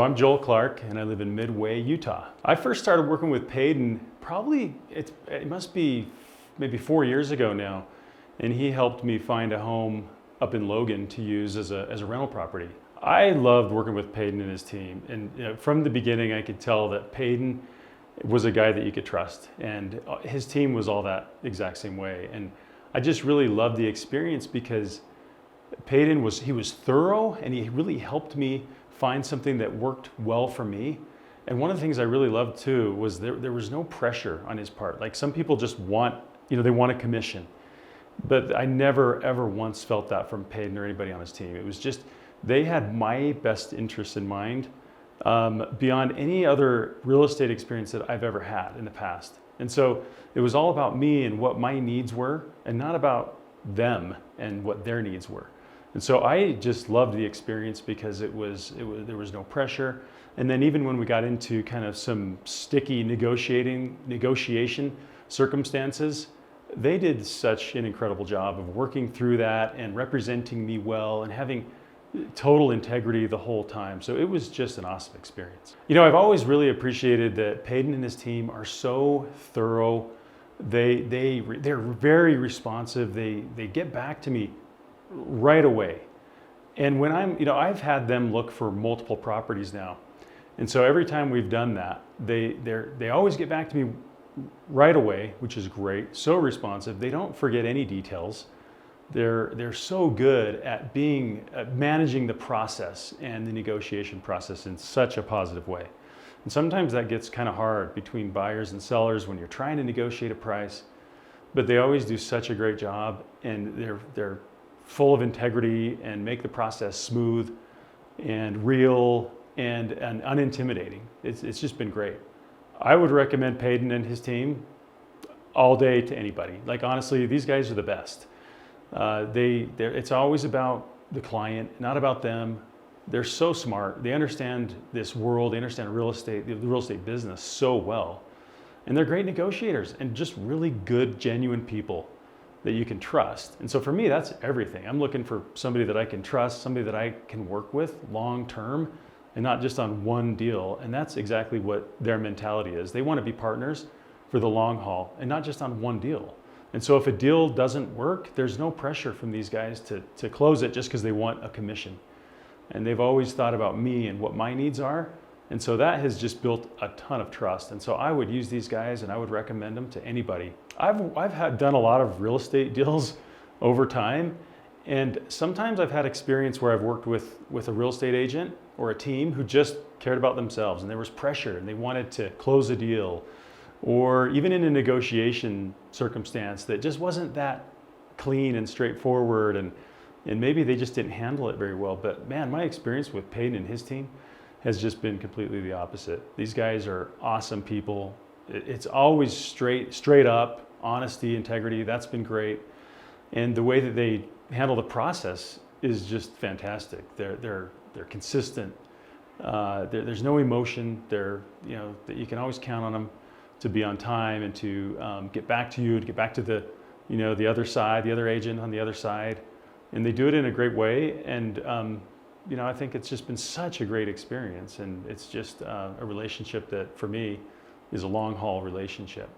I'm Joel Clark and I live in Midway, Utah. I first started working with Payden probably, it must be maybe 4 years ago now. And he helped me find a home up in Logan to use as a rental property. I loved working with Payden and his team. And from the beginning, I could tell that Payden was a guy that you could trust. And his team was all that exact same way. And I just really loved the experience because Payden was thorough and he really helped me find something that worked well for me. And one of the things I really loved too was there was no pressure on his part. Like some people just want, they want a commission. But I never ever once felt that from Payden or anybody on his team. It was just, they had my best interests in mind beyond any other real estate experience that I've ever had in the past. And so it was all about me and what my needs were and not about them and what their needs were. And so I just loved the experience because there was no pressure. And then even when we got into kind of some sticky negotiation circumstances, they did such an incredible job of working through that and representing me well and having total integrity the whole time. So it was just an awesome experience. I've always really appreciated that Payden and his team are so thorough. They're very responsive. They get back to me right away. And when I've had them look for multiple properties now. And so every time we've done that, they always get back to me right away, which is great. So responsive. They don't forget any details. They're so good at managing the process and the negotiation process in such a positive way. And sometimes that gets kind of hard between buyers and sellers when you're trying to negotiate a price, but they always do such a great job, and they're full of integrity and make the process smooth and real and unintimidating. It's just been great. I would recommend Payden and his team all day to anybody. Like honestly, these guys are the best. It's always about the client, not about them. They're so smart. They understand this world. They understand real estate, the real estate business so well. And they're great negotiators and just really good, genuine people that you can trust. And so for me, that's everything. I'm looking for somebody that I can trust, somebody that I can work with long term and not just on one deal. And that's exactly what their mentality is. They want to be partners for the long haul and not just on one deal. And so if a deal doesn't work, there's no pressure from these guys to close it just because they want a commission. And they've always thought about me and what my needs are. And so that has just built a ton of trust. And so I would use these guys and I would recommend them to anybody. I've done a lot of real estate deals over time. And sometimes I've had experience where I've worked with a real estate agent or a team who just cared about themselves and there was pressure and they wanted to close a deal, or even in a negotiation circumstance that just wasn't that clean and straightforward, and maybe they just didn't handle it very well. But man, my experience with Payden and his team has just been completely the opposite. These guys are awesome people. It's always straight up, honesty, integrity. That's been great. And the way that they handle the process is just fantastic. They're consistent. There's no emotion. That you can always count on them to be on time and to get back to you, to get back to the other side, the other agent on the other side. And they do it in a great way. And I think it's just been such a great experience. And it's just a relationship that for me is a long haul relationship.